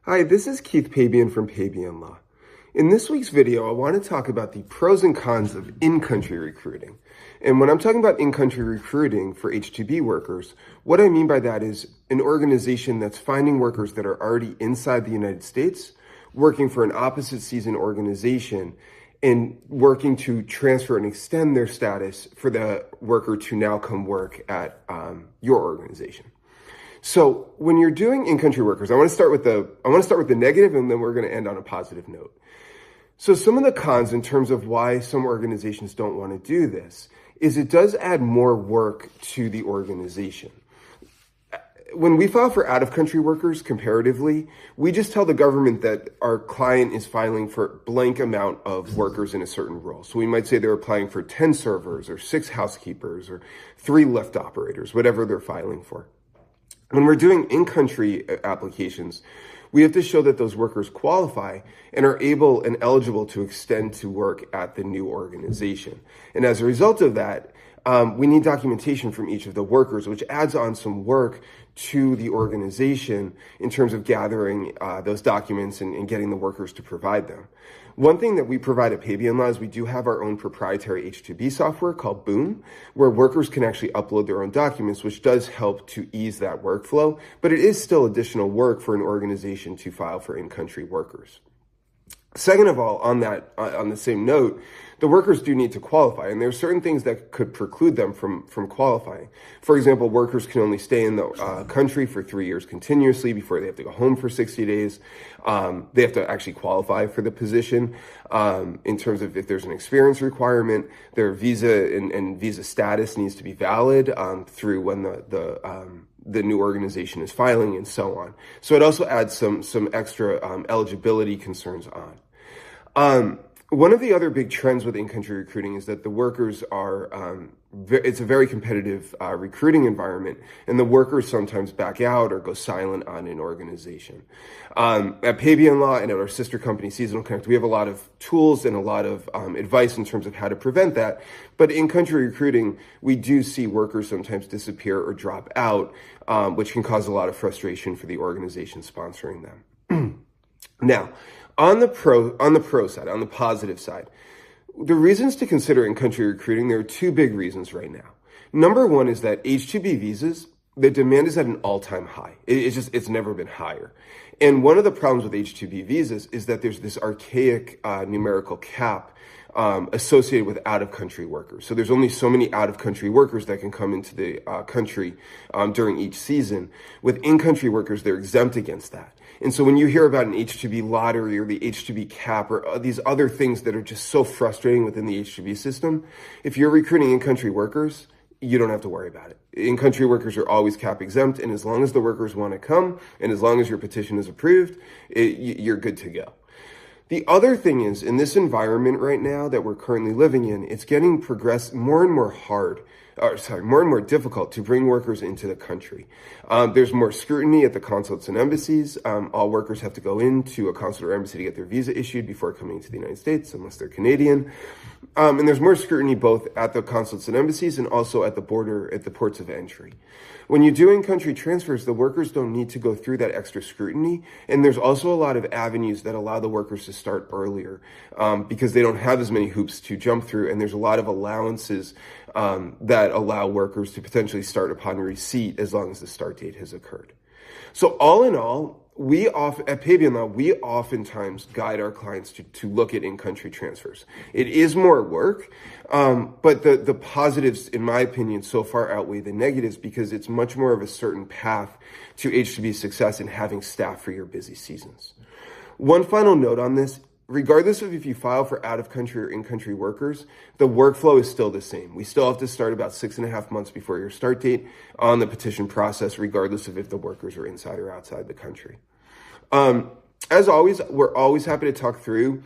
Hi, this is Keith Pabian from Pabian Law. In this week's video, I want to talk about the pros and cons of in-country recruiting. And when I'm talking about in-country recruiting for H-2B workers, what I mean by that is an organization that's finding workers that are already inside the United States, working for an opposite season organization, and working to transfer and extend their status for the worker to now come work at your organization. So when you're doing in-country workers, I want to start with the negative, and then we're going to end on a positive note. So some of the cons in terms of why some organizations don't want to do this is it does add more work to the organization. When we file for out-of-country workers, comparatively, we just tell the government that our client is filing for blank amount of workers in a certain role. So we might say they're applying for 10 servers or 6 housekeepers or 3 lift operators, whatever they're filing for. When we're doing in-country applications, we have to show that those workers qualify and are able and eligible to extend to work at the new organization. And as a result of that, we need documentation from each of the workers, which adds on some work to the organization in terms of gathering those documents and getting the workers to provide them. One thing that we provide at Pabian Law is we do have our own proprietary H-2B software called Boom, where workers can actually upload their own documents, which does help to ease that workflow, but it is still additional work for an organization to file for in-country workers. Second of all, on the same note, the workers do need to qualify, and there are certain things that could preclude them from qualifying. For example, workers can only stay in the country for 3 years continuously before they have to go home for 60 days. They have to actually qualify for the position in terms of if there's an experience requirement. Their visa and visa status needs to be valid through when the new organization is filing, and so on. So it also adds some extra eligibility concerns on. One of the other big trends with in-country recruiting is that the workers are, it's a very competitive recruiting environment, and the workers sometimes back out or go silent on an organization. At Pabian Law and at our sister company, Seasonal Connect, we have a lot of tools and a lot of advice in terms of how to prevent that. But in-country recruiting, we do see workers sometimes disappear or drop out, which can cause a lot of frustration for the organization sponsoring them. Now, on the pro side, on the positive side, the reasons to consider in-country recruiting, there are 2 big reasons right now. Number one is that H-2B visas, the demand is at an all-time high. It's never been higher. And one of the problems with H-2B visas is that there's this archaic numerical cap associated with out-of-country workers. So there's only so many out-of-country workers that can come into the country during each season. With in-country workers, they're exempt against that. And so when you hear about an H-2B lottery or the H-2B cap or these other things that are just so frustrating within the H-2B system, if you're recruiting in-country workers, you don't have to worry about it. In-country workers are always cap exempt, and as long as the workers want to come, and as long as your petition is approved, you're good to go. The other thing is, in this environment right now that we're currently living in, it's getting more and more difficult to bring workers into the country. There's more scrutiny at the consulates and embassies. All workers have to go into a consulate or embassy to get their visa issued before coming to the United States, unless they're Canadian. And there's more scrutiny both at the consulates and embassies and also at the border, at the ports of entry. When you're doing country transfers, the workers don't need to go through that extra scrutiny. And there's also a lot of avenues that allow the workers to start earlier because they don't have as many hoops to jump through. And there's a lot of allowances that allow workers to potentially start upon receipt as long as the start date has occurred. So all in all, at Pabian Law, we oftentimes guide our clients to look at in-country transfers. It is more work, but the positives, in my opinion, so far outweigh the negatives because it's much more of a certain path to H-2B success in having staff for your busy seasons. One final note on this. Regardless of if you file for out-of-country or in-country workers, the workflow is still the same. We still have to start about 6.5 months before your start date on the petition process, regardless of if the workers are inside or outside the country. As always, we're always happy to talk through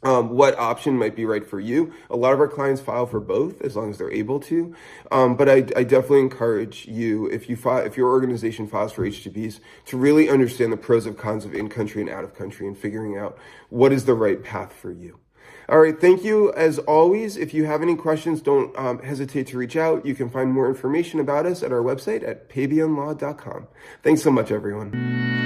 what option might be right for you. A lot of our clients file for both as long as they're able to. But I definitely encourage you, if your organization files for H-2Bs, to really understand the pros and cons of in-country and out-of-country and figuring out what is the right path for you. All right, thank you. As always, if you have any questions, don't hesitate to reach out. You can find more information about us at our website at pabianlaw.com. Thanks so much, everyone.